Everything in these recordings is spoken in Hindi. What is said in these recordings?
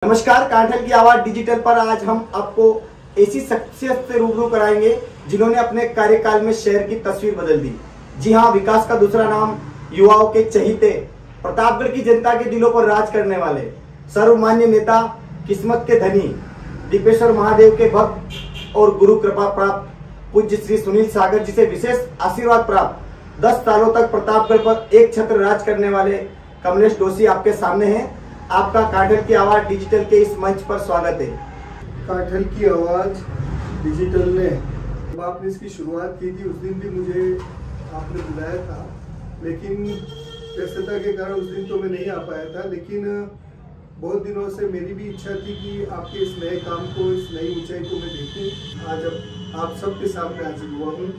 नमस्कार, कांठल की आवाज डिजिटल पर आज हम आपको ऐसी शख्सियत से रूबरू कराएंगे जिन्होंने अपने कार्यकाल में शहर की तस्वीर बदल दी। जी हाँ, विकास का दूसरा नाम, युवाओं के चहीते, प्रतापगढ़ की जनता के दिलों पर राज करने वाले सर्वमान्य नेता, किस्मत के धनी, दीपेश्वर महादेव के भक्त और गुरु कृपा प्राप्त पूज्य श्री सुनील सागर जी से विशेष आशीर्वाद प्राप्त 10 सालों तक प्रतापगढ़ पर एक छत्र राज करने वाले कमलेश दोषी आपके सामने हैं। आपका कांठल की आवाज डिजिटल के इस मंच पर स्वागत है। कांठल की आवाज डिजिटल ने जब आपने इसकी शुरुआत की थी उस दिन भी मुझे आपने बुलाया था, लेकिन व्यस्तता के कारण उस दिन तो मैं नहीं आ पाया था। लेकिन बहुत दिनों से मेरी भी इच्छा थी कि आपके इस नए काम को, इस नई ऊंचाई को मैं देखूं। आज अब आप सबके सामने हाजिर हुआ हूँ,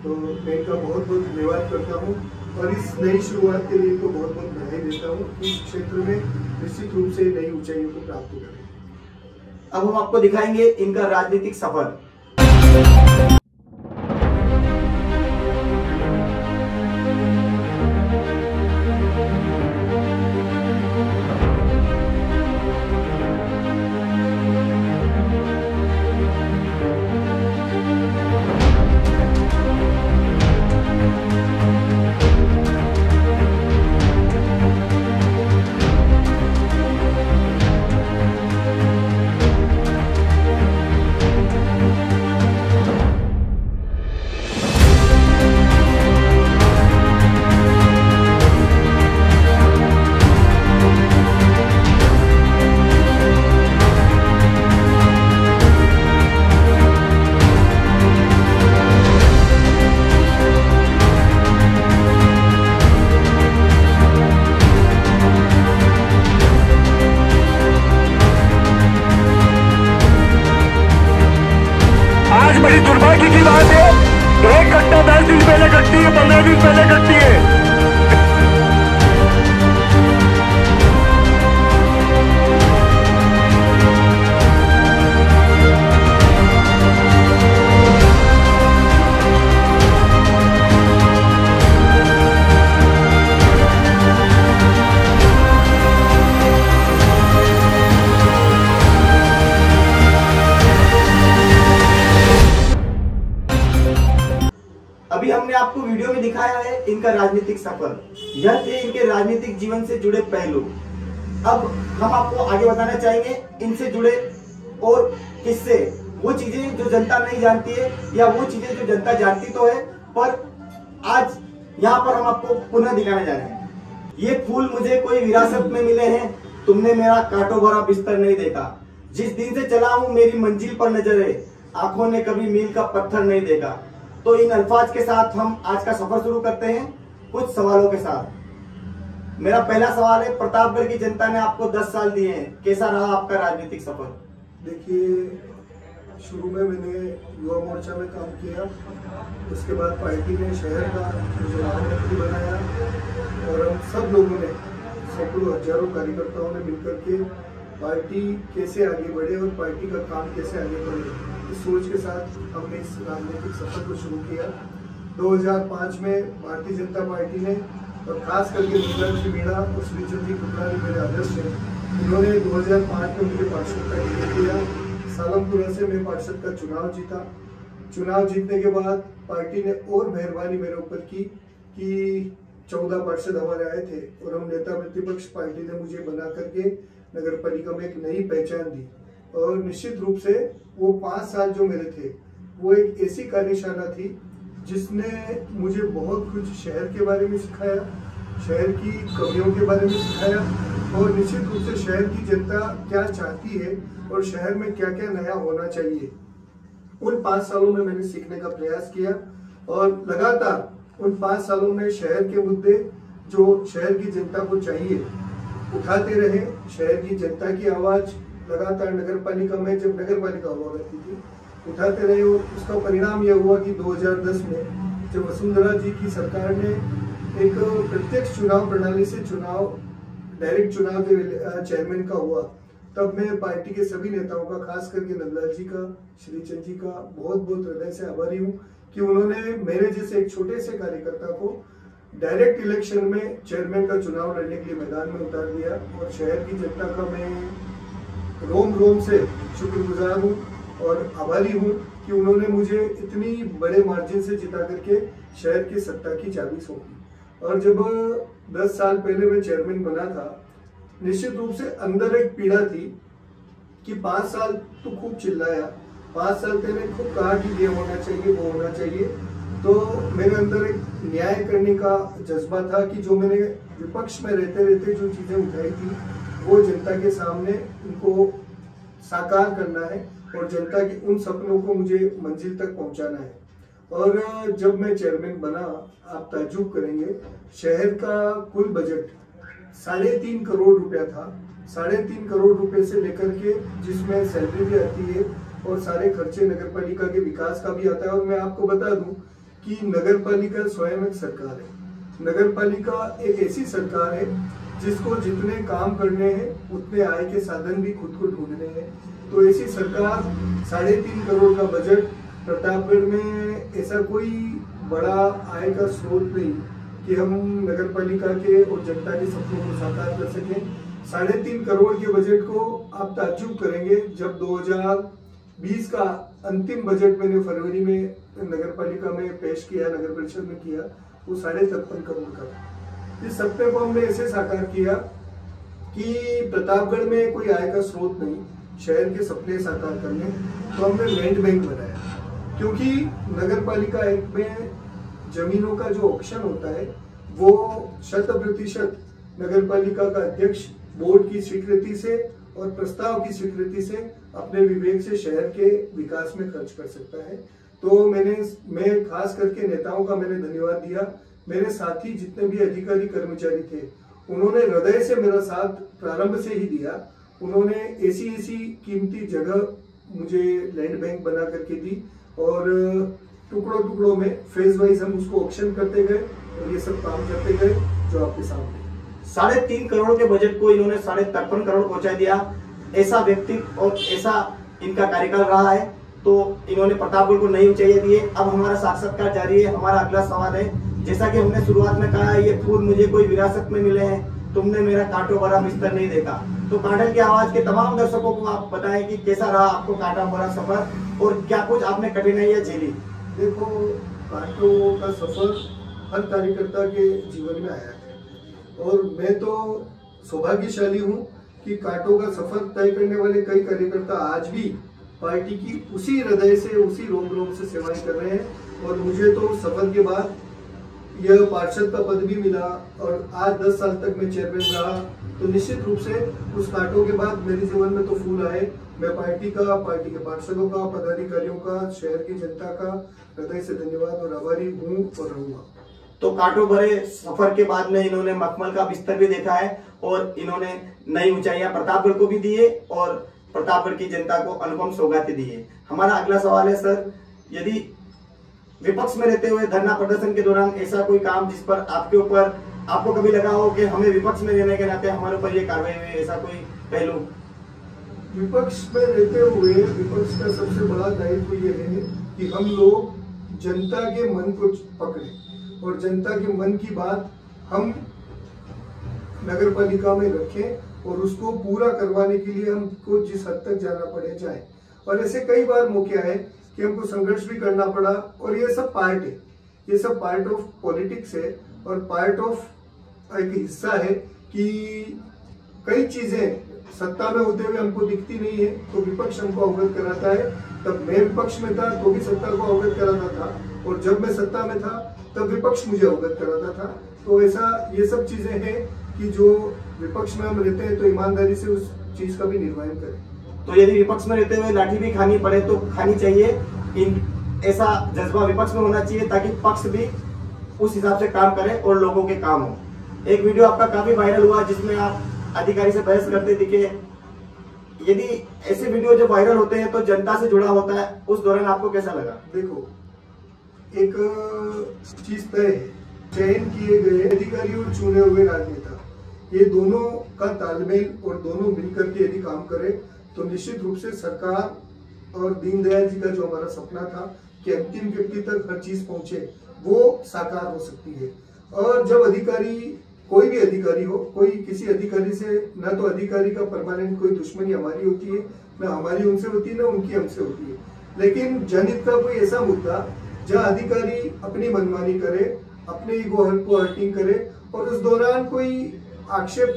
तो मैं इनका बहुत बहुत धन्यवाद करता हूँ और इस नई शुरुआत के लिए इनको बहुत बहुत बधाई देता हूँ। इस क्षेत्र में निश्चित रूप से नई ऊंचाइयों को प्राप्त करें। अब हम आपको दिखाएंगे इनका राजनीतिक सफर। बड़ी दुर्भाग्य की बात है, 1 घंटा 10 दिन पहले घटती है, 15 दिन पहले घटती है। अभी हमने आपको वीडियो में दिखाया है इनका राजनीतिक सफर। यह थे इनके राजनीतिक जीवन से जुड़े पहलू। अब हम आपको आगे बताना चाहेंगे इनसे जुड़े और किस्से, वो चीजें जो जनता नहीं जानती है या वो चीजें जो जनता जानती तो है, पर आज यहाँ पर हम आपको पुनः दिखाने जा रहे हैं। ये फूल मुझे कोई विरासत में मिले हैं, तुमने मेरा कांटों भरा बिस्तर नहीं देखा। जिस दिन से चला हूँ मेरी मंजिल पर नजर है, आंखों ने कभी मील का पत्थर नहीं देखा। तो इन अल्फाज के साथ हम आज का सफर शुरू करते हैं कुछ सवालों के साथ। मेरा पहला सवाल है, प्रतापगढ़ की जनता ने आपको 10 साल दिए हैं, कैसा रहा आपका राजनीतिक सफर? देखिए, शुरू में मैंने युवा मोर्चा में काम किया, उसके बाद पार्टी ने शहर का मुझे महामंत्री बनाया और हम सब लोगों ने, सैकड़ों हजारों कार्यकर्ताओं ने मिलकर के पार्टी कैसे आगे बढ़े और पार्टी का काम कैसे आगे बढ़े, इस सोच के साथ हमने इस राजनीतिक सफर को शुरू किया। 2005 में भारतीय जनता पार्टी ने, और खास करके नीलम मीणा और श्रीचंद जी कुकड़ा जी मेरे आदर्श हैं, उन्होंने 2005 में मुझे पार्षद का टिकट दिया। सालमपुरा से मैं पार्षद का चुनाव जीता। चुनाव जीतने के बाद पार्टी ने और मेहरबानी मेरे ऊपर की कि 14 पार्षद हमारे आए थे और हम नेता प्रतिपक्ष, पार्टी ने मुझे बना करके नगर पालिका में एक नई पहचान दी। और निश्चित रूप से वो 5 साल जो मेरे थे, वो एक ऐसी कार्यशाला थी जिसने मुझे बहुत कुछ शहर के बारे में सिखाया, शहर की कमियों के बारे में सिखाया और निश्चित रूप से शहर की जनता क्या चाहती है और शहर में क्या क्या नया होना चाहिए। उन 5 सालों में मैंने सीखने का प्रयास किया और लगातार उन 5 सालों में शहर के मुद्दे जो शहर की जनता को चाहिए उठाते रहे। शहर की जनता की आवाज लगातार नगर पालिका में, जब नगर पालिका हुआ करती थी, उठाते रहे और उसका परिणाम यह हुआ कि 2010 में जब वसुंधरा जी की सरकार ने एक प्रत्यक्ष चुनाव प्रणाली से चुनाव, डायरेक्ट चुनाव चेयरमैन का हुआ, तब मैं पार्टी के सभी नेताओं का, खास करके नंदलाल जी का, श्रीचंद जी का बहुत बहुत हृदय से आभारी हूँ कि उन्होंने मेरे जैसे एक छोटे से कार्यकर्ता को डायरेक्ट इलेक्शन में चेयरमैन का चुनाव लड़ने के लिए मैदान में उतार दिया और शहर की जनता का मैं रोम रोम से शुक्रगुजार हूँ और आभारी हूँ कि उन्होंने मुझे इतनी बड़े मार्जिन से जिता करके शहर की सत्ता की चाबी सौंपी। और जब 10 साल पहले मैं चेयरमैन बना था, निश्चित रूप से अंदर एक पीड़ा थी कि 5 साल तो खूब चिल्लाया, 5 साल पहले खूब कहा कि ये होना चाहिए वो होना चाहिए, तो मेरे अंदर एक न्याय करने का जज्बा था कि जो मैंने विपक्ष में रहते रहते जो चीज़ें उठाई थी वो जनता के सामने उनको साकार करना है और जनता के उन सपनों को मुझे मंजिल तक पहुंचाना है। और जब मैं चेयरमैन बना, आप ताज्जुब करेंगे, शहर का कुल बजट 3.5 करोड़ रुपया था। 3.5 करोड़ रुपए से लेकर के, जिसमें सैलरी भी आती है और सारे खर्चे नगर पालिका के विकास का भी आता है। और मैं आपको बता दूं कि नगर पालिका स्वयं एक सरकार है। नगर पालिका एक ऐसी सरकार है जिसको जितने काम करने हैं उतने आय के साधन भी खुद को ढूंढने हैं। तो ऐसी सरकार, 3.5 करोड़ का बजट, प्रतापगढ़ में ऐसा कोई बड़ा आय का स्रोत नहीं कि हम नगर पालिका के और जनता के सपनों को साकार कर सकें। 3.5 करोड़ के बजट को आप ताज्जुब करेंगे, जब 2020 का अंतिम बजट मैंने फरवरी में नगर पालिका में पेश किया, नगर परिषद में किया, वो 53.5 करोड़ का था। इस सपने को हमने ऐसे साकार किया कि प्रतापगढ़ में कोई आय का स्रोत नहीं, शहर के सपने साकार करने, तो हमने लैंड बैंक बनाया। क्योंकि नगर पालिका एक्ट में जमीनों का जो ऑक्शन होता है वो 100% नगर पालिका का अध्यक्ष बोर्ड की स्वीकृति से और प्रस्ताव की स्वीकृति से अपने विवेक से शहर के विकास में खर्च कर सकता है। तो मैं खास करके नेताओं का मैंने धन्यवाद दिया। मेरे साथी जितने भी अधिकारी कर्मचारी थे उन्होंने हृदय से मेरा साथ प्रारंभ से ही दिया। उन्होंने ऐसी कीमती जगह मुझे लैंड बैंक बना करके दी और टुकड़ों टुकड़ों में फेज वाइज हम उसको ऑक्शन करते गए और ये सब काम करते गए जो आपके सामने। 3.5 करोड़ के बजट को इन्होंने 53 करोड़ पहुंचा दिया। ऐसा व्यक्ति और ऐसा इनका कार्यकाल रहा है, तो इन्होंने प्रतापगढ़ को नई ऊंचाइयां दी है। अब हमारा साक्षात्कार जारी है। हमारा अगला सवाल है, जैसा कि हमने शुरुआत में कहा, ये फूल मुझे कोई विरासत में मिले हैं, तुमने मेरा कांटों भरा बिस्तर नहीं देखा। तो कांटल की आवाज के तमाम दर्शकों को आप बताएं कि कैसा रहा आपको कांटा भरा सफर और क्या कुछ आपने कठिनाइयां झेली। देखो, कांटों का सफर हर कार्यकर्ता के जीवन में आया है और मैं तो सौभाग्यशाली हूँ कि कांटों का सफर तय करने वाले कई कार्यकर्ता आज भी पार्टी की उसी हृदय से, उसी रोम रोम से सेवाएं कर रहे हैं। और मुझे तो सफर के बाद यह पार्षद का पद भी मिला और आज 10 साल तक मैं चेयरमैन रहा, तो निश्चित रूप से उस कांटों के बाद मेरे जीवन में तो फूल आए। मैं पार्टी का, पार्टी के पार्षदों का, पदाधिकारियों का, शहर की जनता का हृदय से धन्यवाद और आभारी हूँ और रहूंगा। तो कांटों भरे सफर के बाद में इन्होंने मखमल का बिस्तर भी देखा है और इन्होंने नई ऊंचाइयां प्रतापगढ़ को भी दी है और प्रतापगढ़ की जनता को अनुपम सौगातें दी है। हमारा अगला सवाल है सर, यदि विपक्ष में रहते हुए धरना प्रदर्शन के दौरान ऐसा कोई काम जिस पर आपको कभी लगा हो कि हमें विपक्ष में रहने के नाते हमारे ऊपर ये कार्रवाई हुई, ऐसा कोई पहलू? विपक्ष में रहते हुए विपक्ष का सबसे बड़ा दायित्व ये है कि हम लोग जनता के मन को पकड़े और जनता के मन की बात हम नगर पालिका में रखें और उसको पूरा करवाने के लिए हमको जिस हद तक जाना पड़े जाए। और ऐसे कई बार मौके आए कि हमको संघर्ष भी करना पड़ा और ये सब पार्ट है, ये सब पार्ट ऑफ पॉलिटिक्स है और पार्ट ऑफ एक हिस्सा है कि कई चीजें सत्ता में होते हुए हमको दिखती नहीं है तो विपक्ष हमको अवगत कराता है। तब मैं विपक्ष में था तो भी सत्ता को अवगत कराता था और जब मैं सत्ता में था तब विपक्ष मुझे अवगत कराता था। तो ऐसा ये सब चीजें हैं कि जो विपक्ष में हम रहते हैं तो ईमानदारी से उस चीज का भी निर्वहन करें। तो यदि विपक्ष में रहते हुए लाठी भी खानी पड़े तो खानी चाहिए। ऐसा जज्बा विपक्ष में होना चाहिए ताकि पक्ष भी उस हिसाब से काम करे और लोगों के काम हो। एक वीडियो आपका काफी वायरल हुआ जिसमें आप अधिकारी से बहस करते दिखे। यदि ऐसे वीडियो जब वायरल होते हैं तो जनता से जुड़ा होता है, उस दौरान आपको कैसा लगा? देखो, एक चीज तय है, चयन किए गए अधिकारी और चुने हुए राजनेता, ये दोनों का तालमेल और दोनों मिलकर के यदि काम करे तो निश्चित रूप से सरकार और दीनदयाल जी का जो हमारा सपना था कि अंतिम व्यक्ति तक हर चीज पहुंचे, वो साकार हो सकती है। और जब अधिकारी कोई भी अधिकारी हो, कोई किसी अधिकारी से ना तो अधिकारी का परमानेंट कोई दुश्मनी हमारी होती है, ना हमारी उनसे होती है, ना उनकी हमसे होती है। लेकिन जनहित का कोई ऐसा मुद्दा जहाँ अधिकारी अपनी मनमानी करे, अपने ईगो को हर्टिंग करे और उस दौरान कोई आक्षेप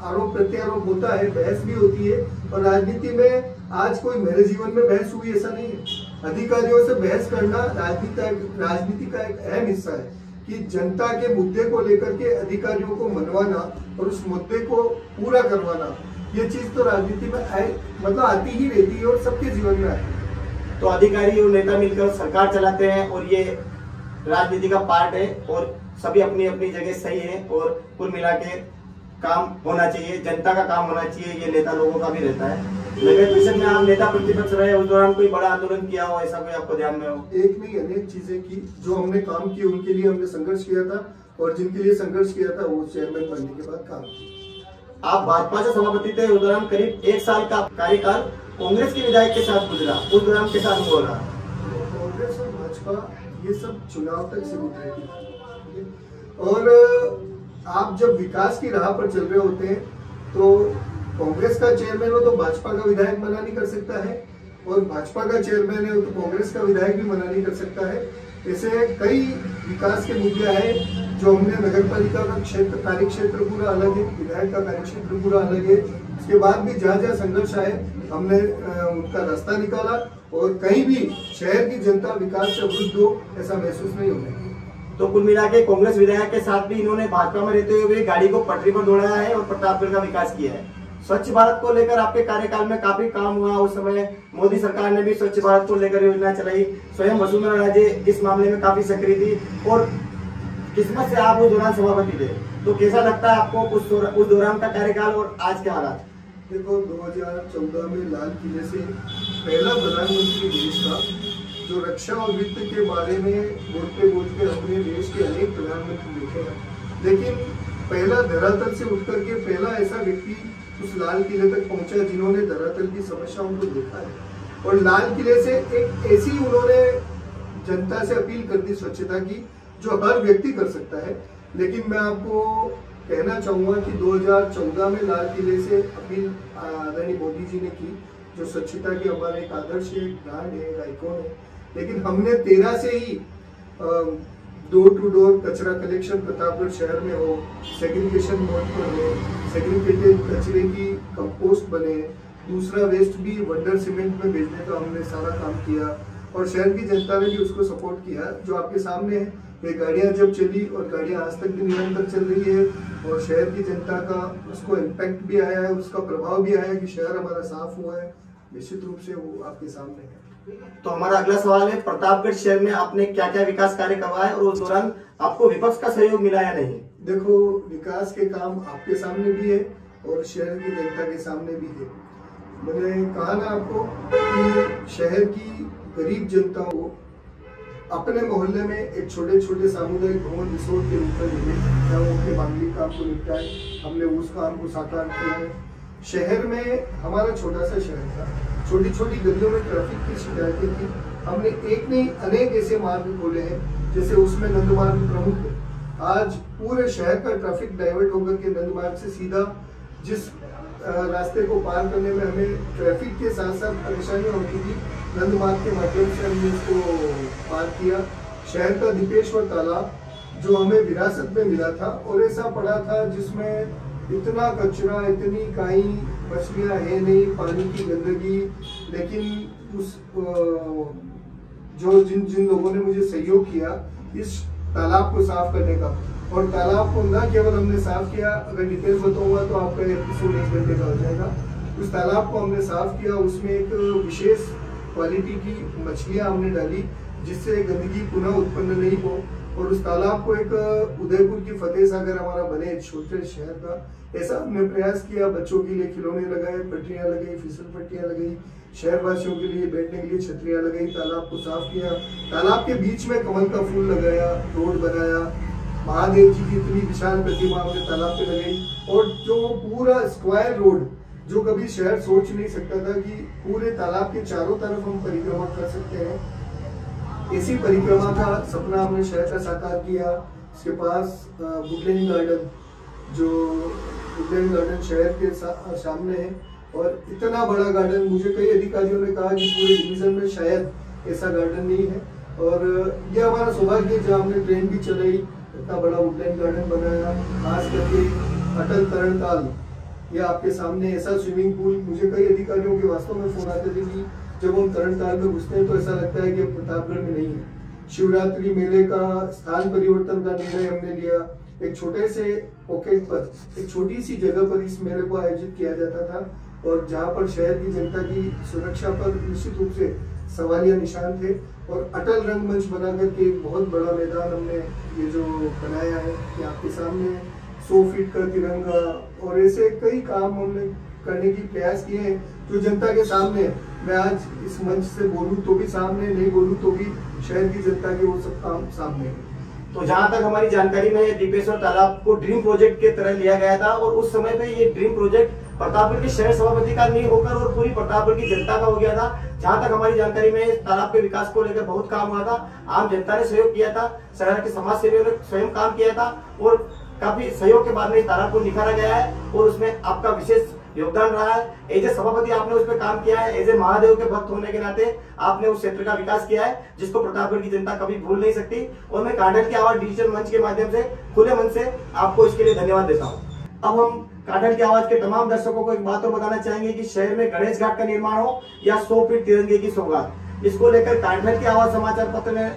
आरोप प्रत्यारोप होता है, बहस भी होती है। और राजनीति में आज कोई मेरे जीवन में बहस हुई ऐसा नहीं है। अधिकारियों से बहस करना राजनीति का एक अहम हिस्सा है कि जनता के मुद्दे को लेकर के अधिकारियों को मनवाना और उस मुद्दे को पूरा करवाना, ये चीज तो राजनीति में मतलब आती ही रहती है और सबके जीवन में आती है। तो अधिकारी और नेता मिलकर सरकार चलाते हैं और ये राजनीति का पार्ट है और सभी अपनी अपनी जगह सही है और कुल मिला के काम होना चाहिए, जनता का काम होना चाहिए, ये नेता लोगों का भी रहता है। नगर परिषद में आप नेता प्रतिपक्ष रहे, उस दौरान कोई बड़ा आंदोलन किया हो, ऐसा कोई आपको ध्यान में हो? एक नहीं अनेक चीजें की, जो हमने काम किए उनके लिए हमने संघर्ष किया था और जिनके लिए संघर्ष किया था वो चेयरमैन बनने के बाद काम किया। आप भाजपा से सभापति थे, उस दौरान करीब 1 साल का कार्यकाल कांग्रेस के विधायक के साथ गुजरा, उस दौरान के साथ हो रहा? कांग्रेस और भाजपा ये सब चुनाव तक सीमित रहती है और आप जब विकास की राह पर चल रहे होते हैं तो कांग्रेस का चेयरमैन हो तो भाजपा का विधायक मना नहीं कर सकता है और भाजपा का चेयरमैन है तो कांग्रेस का विधायक भी मना नहीं कर सकता है। ऐसे कई विकास के मुद्दे हैं जो हमने नगर पालिका का क्षेत्र कार्य क्षेत्र पूरा अलग है, विधायक का कार्य क्षेत्र पूरा अलग है, उसके बाद भी जहाँ जहाँ संघर्ष आए हमने उनका रास्ता निकाला और कहीं भी शहर की जनता विकास से अवरुद्ध हो ऐसा महसूस नहीं होने। तो कुल मिला के कांग्रेस विधायक के साथ भी इन्होंने भाजपा में रहते हुए गाड़ी को पटरी पर दौड़ाया है और प्रतापगढ़ का विकास किया है। स्वच्छ भारत को लेकर आपके कार्यकाल में काफी काम हुआ, उस समय मोदी सरकार ने भी स्वच्छ भारत को लेकर योजना चलाई, स्वयं वसुंधरा राजे इस मामले में काफी सक्रिय थी और किस्मत से आप उस दौरान सभापति थे। तो कैसा लगता है आपको उस दौरान का कार्यकाल और आज के हालात? देखो 2014 में लाल किले से पहला प्रधानमंत्री देश था जो रक्षा और वित्त के बारे में बोलते अपने देश के अनेक प्रधानमंत्री देखे हैं, लेकिन पहला धरातल से उठ करके पहला ऐसा व्यक्ति उस लाल किले तक पहुंचा जिन्होंने धरातल की समस्याओं को देखा है और लाल किले से एक ऐसी उन्होंने जनता से अपील कर दी स्वच्छता की जो हर व्यक्ति कर सकता है। लेकिन मैं आपको कहना चाहूंगा कि 2014 में लाल किले से अपील आदरणीय मोदी जी ने की, जो स्वच्छता के हमारे एक आदर्श है, ब्रांड है, आइकॉन है, लेकिन हमने 13 से ही डोर टू डोर कचरा कलेक्शन प्रतापगढ़ शहर में हो, सेग्रीगेशन मोड पर हो, सेग्रीगेटेड कचरे की कंपोस्ट बने, दूसरा वेस्ट भी वंडर सीमेंट में भेजने का हमने सारा काम किया और शहर की जनता ने भी उसको सपोर्ट किया। जो आपके सामने है ये गाड़ियां जब चली और गाड़ियां आज तक भी निरंतर चल रही है और शहर की जनता का उसको इम्पैक्ट भी आया है, उसका प्रभाव भी आया कि शहर हमारा साफ हुआ है, निश्चित रूप से वो आपके सामने है। तो हमारा अगला सवाल है, प्रतापगढ़ शहर में आपने क्या क्या विकास कार्य करवाए और उस दौरान आपको विपक्ष का सहयोग मिला या नहीं? देखो विकास के काम आपके सामने भी है और शहर की जनता के सामने भी है। मैंने कहा ना आपको कि शहर की गरीब जनता को अपने मोहल्ले में एक छोटे छोटे सामुदायिक भवन रिसोर्ट के रूप में मिले, जहाँ उनके मांगलिक काम को निपटाए, हमने उस काम को साकार किया है। शहर में हमारा छोटा सा शहर था, छोटी छोटी गलियों में ट्रैफिक की शिकायतें थी, हमने एक नहीं अनेक ऐसे मार्ग खोले हैं, जैसे उसमें नंद मार्ग प्रमुख है। आज पूरे शहर का ट्रैफिक डाइवर्ट होकर के नंद मार्ग से सीधा जिस रास्ते को पार करने में हमें ट्रैफिक के साथ साथ परेशानियां होती थी, नंद मार्ग के माध्यम से हमने उसको पार किया। शहर का दीपेश्वर तालाब जो हमें विरासत में मिला था और ऐसा पड़ा था जिसमें इतना कचरा, इतनी काई, मछलियां है नहीं, पानी की गंदगी, लेकिन उस जो जिन लोगों ने मुझे सहयोग किया इस तालाब को साफ करने का, और तालाब को न केवल हमने साफ किया, अगर डिटेल बताऊंगा तो आपका एपिसोड 1 घंटे का हो जाएगा। उस तालाब को हमने साफ किया, उसमें एक विशेष क्वालिटी की मछलियां हमने डाली जिससे गंदगी पुनः उत्पन्न नहीं हो, और उस तालाब को एक उदयपुर की फतेह सागर हमारा बने छोटे शहर का, ऐसा हमने प्रयास किया। बच्चों के लिए खिलौने लगाए, पटरियां लगाई, फिसल पट्टियां लगाई, शहरवासियों के लिए बैठने के लिए छतरियां लगाई, तालाब को साफ किया, तालाब के बीच में कमल का फूल लगाया, रोड बनाया, महादेव जी की इतनी विशाल प्रतिमा हमने तालाब पे लगाई, और जो पूरा स्क्वायर रोड जो कभी शहर सोच नहीं सकता था कि पूरे तालाब के चारों तरफ हम परिक्रमा कर सकते हैं, इसी परिक्रमा का सपना हमने शहर का साकार किया। इसके पास वुडलैंड गार्डन, जो वुडलैंड गार्डन शहर के सामने है। और इतना बड़ा गार्डन, मुझे कई अधिकारियों ने कहा कि पूरे डिवीजन में शायद ऐसा गार्डन नहीं है। और यह हमारा सौभाग्य है, जहाँ हमने ट्रेन भी चलाई, इतना बड़ा वुडलैंड गार्डन बनाया। खास करके अटल तरणताल, यह आपके सामने ऐसा स्विमिंग पूल, मुझे कई अधिकारियों के वास्तव में फोन आते थे कि जब हम तरणताल में घुसते हैं तो ऐसा लगता है कि हम प्रतापगढ़ में नहीं है। शिवरात्रि मेले का स्थान परिवर्तन का निर्णय हमने लिया। एक छोटे से पॉकेट पर, एक छोटी सी जगह पर इस मेले को आयोजित किया जाता था, और जहाँ पर शहर की जनता की सुरक्षा पर निश्चित रूप से सवालिया निशान थे। और अटल रंगमंच बना करके एक बहुत बड़ा मैदान हमने ये जो बनाया है कि आपके सामने 100 फीट का तिरंगा, और ऐसे कई काम हमने करने की प्रयास किए हैं जो जनता के सामने। मैं आज इस मंच से बोलूं तो भी सामने, नहीं बोलूं तो भी शहर की जनता के वो सब काम सामने है। तो जहां तक हमारी जानकारी में दीपेश्वर तालाब को ड्रीम प्रोजेक्ट के तरह लिया गया था, और उस समय पे ये ड्रीम प्रोजेक्ट प्रतापगढ़ के शहर सभापति का नहीं होकर और पूरी प्रतापगढ़ की जनता का हो गया था। जहां तक हमारी जानकारी में तालाब के विकास को लेकर बहुत काम हुआ था, आम जनता ने सहयोग किया था, शहर के समाज सेवियों ने स्वयं काम किया था, और काफी सहयोग के बाद में इस तालाब को निखारा गया है, और उसमें आपका विशेष योगदान रहा है। एज ए सभापति आपने उस पर काम किया है, एज ए महादेव के भक्त होने के नाते आपने उस क्षेत्र का विकास किया है, जिसको प्रतापगढ़ की जनता कभी भूल नहीं सकती। और मैं कांठल की आवाज डिजिटल मंच के माध्यम से खुले मन से आपको इसके लिए धन्यवाद देता हूँ। अब हम कांठल की आवाज के तमाम दर्शकों को एक बात और बताना चाहेंगे कि शहर में गणेश घाट का निर्माण हो या 100 फीट तिरंगे की सौगात, इसको लेकर कांठल की आवाज समाचार पत्र ने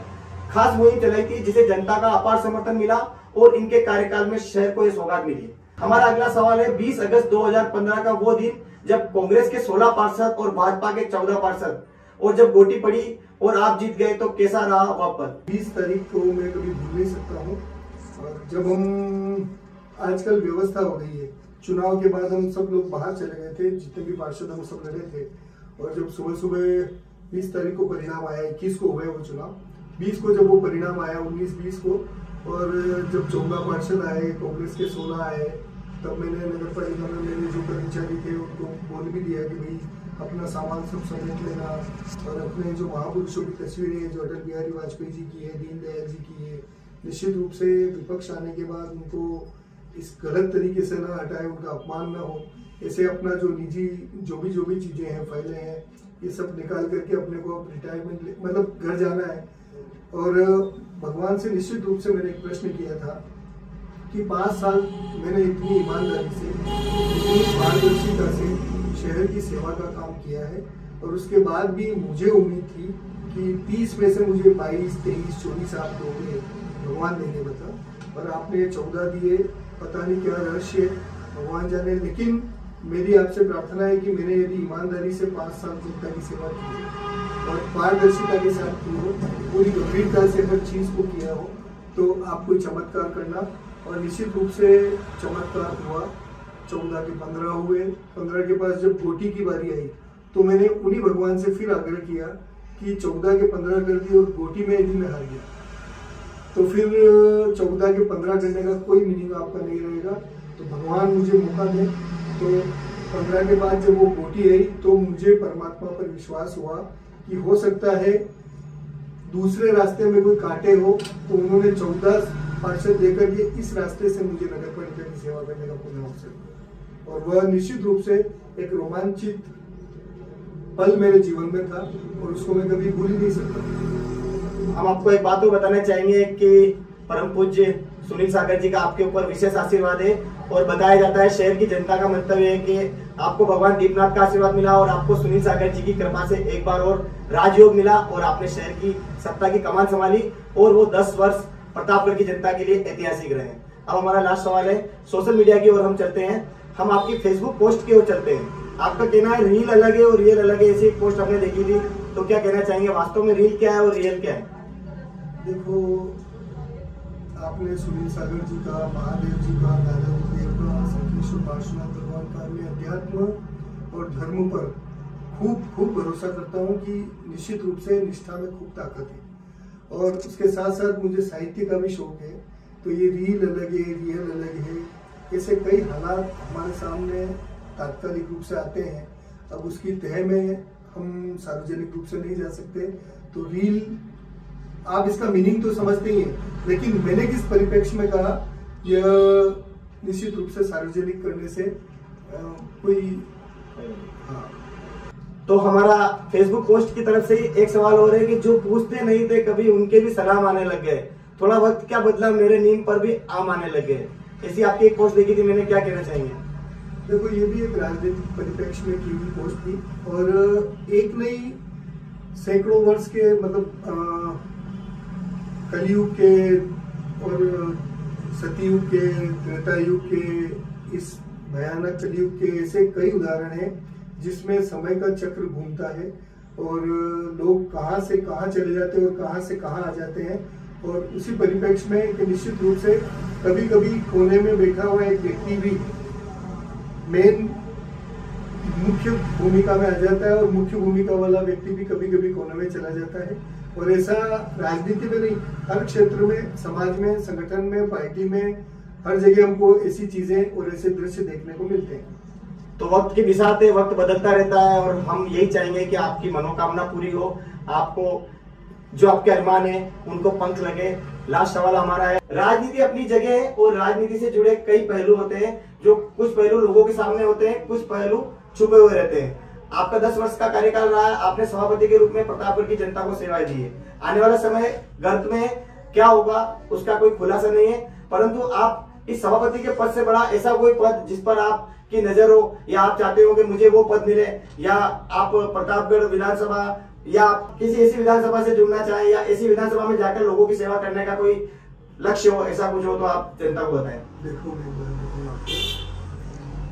खास मुहिम चलाई थी, जिसे जनता का अपार समर्थन मिला और इनके कार्यकाल में शहर को यह सौगात मिली। हमारा अगला सवाल है, 20 अगस्त 2015 का वो दिन जब कांग्रेस के 16 पार्षद और भाजपा के 14 पार्षद, और जब गोटी पड़ी और आप जीत गए तो कैसा रहा वह पल? 20 तारीख को मैं कभी भूल नहीं सकता हूँ। और जब हम, आजकल व्यवस्था हो गई है, चुनाव के बाद हम सब लोग बाहर चले गए थे, जितने भी पार्षद हम सब लड़े थे। और जब सुबह सुबह 20 तारीख को परिणाम आया, 21 को हुए वो चुनाव, 20 को जब वो परिणाम आया, 19-20 को, और जब 14 पार्षद आए, कांग्रेस के 16 आए, तब मैंने नगर पालिका में मेरे जो कर्मचारी थे उनको बोल भी दिया कि भाई अपना सामान सब समेट लेना, और अपने जो महापुरुषों की तस्वीरें हैं, जो अटल बिहारी वाजपेयी जी की है, दीनदयाल जी की है, निश्चित रूप से विपक्ष आने के बाद उनको इस गलत तरीके से ना हटाए, उनका अपमान ना हो, ऐसे अपना जो निजी जो भी चीजें हैं, फाइलें हैं, ये सब निकाल करके अपने को रिटायरमेंट मतलब घर जाना है। और भगवान से निश्चित रूप से मैंने एक प्रश्न किया था कि 5 साल मैंने इतनी ईमानदारी से, इतनी पारदर्शिता से शहर की सेवा का काम किया है, और उसके बाद भी मुझे उम्मीद थी कि 30 में से मुझे 22, 23, 24 आप दोगे, भगवान देंगे बता, पर आपने 14 दिए। पता नहीं क्या रहस्य है, भगवान जाने। लेकिन मेरी आपसे प्रार्थना है कि मैंने यदि ईमानदारी से 5 साल जनता की सेवा की और पारदर्शिता के साथ की हो, पूरी गंभीरता से हर चीज को किया हो, तो आप कोई चमत्कार करना। और निश्चित रूप से चमत्कार हुआ। 14 के 15 हुए, 15 के पास जब गोटी की बारी आई तो मैंने उन्हीं भगवान से फिर आग्रह किया कि 14 के 15 कर दी, और गोटी में यदि मैं हार गया तो फिर 14 के 15 करने का कोई मीनिंग आपका नहीं रहेगा, तो भगवान मुझे मौका दे। तो 15 के बाद जब वो गोटी आई तो मुझे परमात्मा पर विश्वास हुआ कि हो सकता है दूसरे रास्ते में कोई कांटे हो, तो उन्होंने 14 पार्षद देकर के इस रास्ते से मुझे नगर पालिका की सेवा करने का पूर्ण अवसर दिया, और वह निश्चित रूप से एक रोमांचित पल मेरे जीवन में था, और उसको मैं कभी भूल ही नहीं सकता। हम आपको एक बात और बताना चाहेंगे कि परम पूज्य सुनील सागर जी का आपके ऊपर विशेष आशीर्वाद है, और बताया जाता है, शहर की जनता का मंतव्य है कि आपको भगवान दीपनाथ का आशीर्वाद मिला, और आपको सुनील सागर जी की कृपा से एक बार और राजयोग मिला, और आपने शहर की सत्ता की कमान संभाली, और वो 10 वर्ष प्रतापगढ़ की जनता के लिए ऐतिहासिक रहे। अब हमारा लास्ट सवाल है, सोशल मीडिया की ओर हम चलते हैं, हम आपकी फेसबुक पोस्ट की ओर चलते हैं। आपका कहना है रील अलग है और रियल अलग है, ऐसी पोस्ट हमने देखी थी, तो क्या कहना चाहेंगे, वास्तव में रील क्या है और रियल क्या है? देखो, आपने सुनील सागर जी का, महादेव जी का, दादा देव का, संकेश्वर पार्श्वनाथ भगवान का, मैं अध्यात्म और धर्म पर खूब भरोसा करता हूँ कि निश्चित रूप से निष्ठा में खूब ताकत है, और उसके साथ साथ मुझे साहित्य का भी शौक है। तो ये रील अलग है, रियल अलग है, ऐसे कई हालात हमारे सामने तात्कालिक रूप से आते हैं। अब उसकी तह में हम सार्वजनिक रूप से नहीं जा सकते, तो रील आप इसका मीनिंग तो समझते ही हैं, लेकिन मैंने किस परिप्रेक्ष्य में कहा, यह निश्चित रूप से सार्वजनिक करने से कोई हाँ। तो हमारा फेसबुक पोस्ट की तरफ से एक सवाल हो रहा है कि जो पूछते नहीं थे कभी उनके भी सलाम आने लग गए, थोड़ा वक्त क्या बदला, मेरे नीम पर भी आम आने लग गए। ऐसी आपकी एक पोस्ट देखी थी मैंने, क्या कहना चाहेंगे? देखो, ये भी एक राजनीतिक परिप्रेक्ष्य में की हुई पोस्ट थी, और एक नहीं सैकड़ों वर्ष के मतलब कलयुग के और सतयुग के, त्रेता युग के, इस भयानक कलयुग के ऐसे कई उदाहरण हैं जिसमें समय का चक्र घूमता है और लोग कहाँ से कहाँ चले जाते हैं और कहाँ से कहाँ आ जाते हैं। और उसी परिप्रेक्ष्य में कि निश्चित रूप से कभी कभी कोने में बैठा हुआ एक व्यक्ति भी मेन मुख्य भूमिका में आ जाता है और मुख्य भूमिका वाला व्यक्ति भी कभी कभी कोने में चला जाता है। और ऐसा राजनीति में नहीं, हर क्षेत्र में, समाज में, संगठन में, पार्टी में, हर जगह हमको ऐसी चीजें और ऐसे दृश्य देखने को मिलते हैं। तो वक्त के बिसात है, वक्त बदलता रहता है और हम यही चाहेंगे कि आपकी मनोकामना पूरी हो, आपको जो आपके अरमान है उनको पंख लगे। लास्ट सवाल हमारा है, राजनीति अपनी जगह है और राजनीति से जुड़े कई पहलू होते हैं, जो कुछ पहलू लोगों के सामने होते हैं, कुछ पहलू छुपे हुए रहते हैं। आपका 10 वर्ष का कार्यकाल रहा है, आपने सभापति के रूप में प्रतापगढ़ की जनता को सेवाएं दी है। आने वाला समय गर्त में क्या होगा उसका कोई खुलासा नहीं है, परंतु आप इस सभापति के पद से बड़ा ऐसा कोई पद जिस पर आपकी नजर हो, या आप चाहते हो कि मुझे वो पद मिले, या आप प्रतापगढ़ विधानसभा या किसी ऐसी विधानसभा से जुड़ना चाहें, या ऐसी विधानसभा में जाकर लोगों की सेवा करने का कोई लक्ष्य हो, ऐसा कुछ हो तो आप जनता को बताएं। देखो,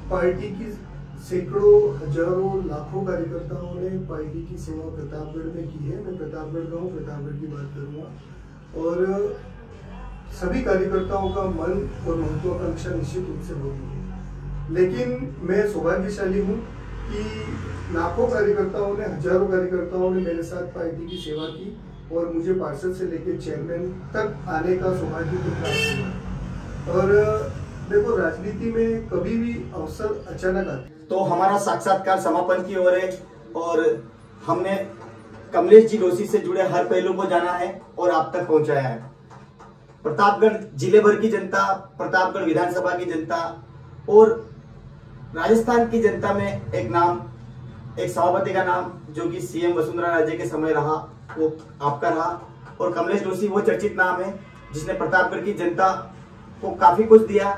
पार्टी की सैकड़ों, हजारों, लाखों कार्यकर्ताओं ने पार्टी की सेवा प्रतापगढ़ में की है। मैं प्रतापगढ़ का हूँ, प्रतापगढ़ की बात करूँगा, और सभी कार्यकर्ताओं का मन और महत्वाकांक्षा निश्चित रूप से होती है। लेकिन मैं सौभाग्यशाली हूँ कि लाखों कार्यकर्ताओं ने, हजारों कार्यकर्ताओं ने मेरे साथ पार्टी की सेवा की और मुझे पार्षद से लेकर चेयरमैन तक आने का सौभाग्य तो प्राप्त हुआ। और देखो, राजनीति में कभी भी अवसर अचानक आते हैं। तो हमारा साक्षात्कार समापन की ओर है और हमने कमलेश जी डोसी से जुड़े हर पहलू को जाना है और आप तक पहुंचाया है। प्रतापगढ़ जिले भर की जनता, प्रतापगढ़ विधानसभा की जनता और राजस्थान की जनता में एक नाम, एक सभापति का नाम जो कि सीएम वसुंधरा राजे के समय रहा, वो आपका रहा। और कमलेश डोसी वो चर्चित नाम है जिसने प्रतापगढ़ की जनता को काफी कुछ दिया।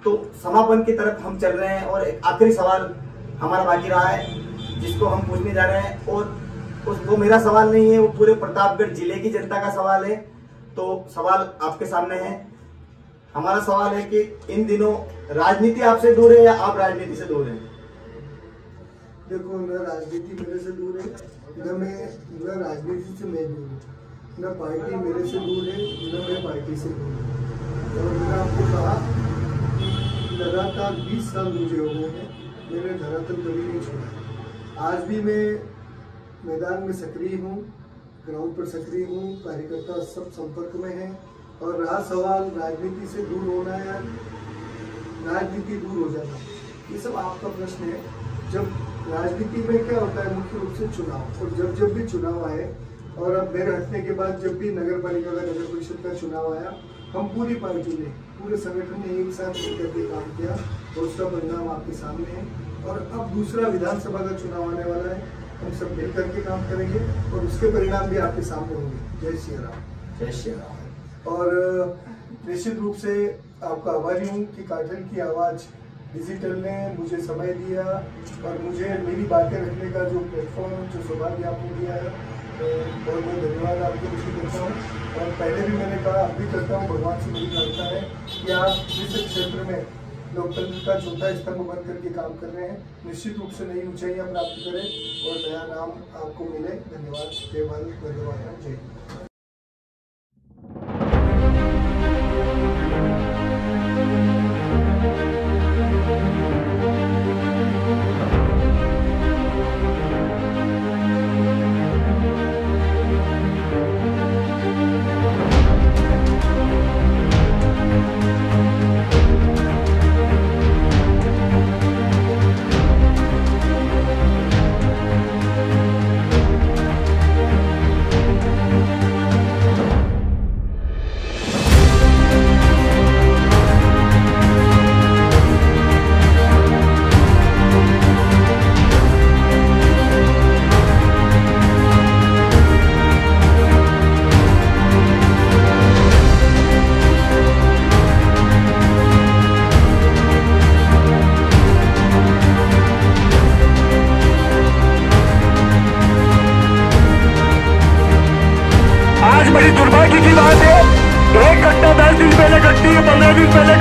तो समापन की तरफ हम चल रहे हैं और एक आखिरी सवाल हमारा बाकी रहा है जिसको हम पूछने जा रहे हैं, और वो मेरा सवाल नहीं है, वो पूरे प्रतापगढ़ जिले की जनता का सवाल है। तो सवाल आपके सामने है। हमारा सवाल है कि इन दिनों राजनीति आपसे दूर है या आप राजनीति से दूर हैं? देखो, न राजनीति मेरे से दूर है, न राजनीति से मैं दूर हूँ, न पार्टी मेरे से दूर है, न मैं पार्टी से दूर हूँ। और मैंने आपको कहा, लगातार 20 साल मुझे हो गए हैं, मैंने धरातल कभी नहीं छोड़ा। आज भी मैं मैदान में सक्रिय हूँ, ग्राउंड पर सक्रिय हूँ, कार्यकर्ता सब संपर्क में हैं। और रहा सवाल राजनीति से दूर होना या राजनीति दूर हो जाना, ये सब आपका प्रश्न है। जब राजनीति में क्या होता है, मुख्य रूप से चुनाव, और जब भी चुनाव आए, और अब मेरे हटने के बाद जब भी नगर पालिका का, नगर परिषद का चुनाव आया, हम पूरी पार्टी ने, पूरे संगठन ने एक साथ मिलकर के काम किया और उसका परिणाम आपके सामने है। और अब दूसरा विधानसभा का चुनाव आने वाला है, हम सब मिल करके काम करेंगे और उसके परिणाम भी आपके सामने होंगे। जय श्री राम। जय श्री राम। और निश्चित रूप से आपका आभारी हूँ कि काठल की आवाज़ डिजिटल ने मुझे समय दिया और मुझे मेरी बातें रखने का जो प्लेटफॉर्म, जो सौभाग्य आपने दिया है, बहुत बहुत धन्यवाद आपको मुझे देता हूँ। और पहले भी मैंने कहा, अभी करता हूँ, भगवान से मेरी प्रार्थना है कि आप जिस क्षेत्र में लोकतंत्र का चौथा स्तंभ बन करके काम कर रहे हैं, निश्चित रूप से नई ऊंचाइयां प्राप्त करें और नया नाम आपको मिले। धन्यवाद। जय भारत, धन्यवाद। जय। 15 दिन पहले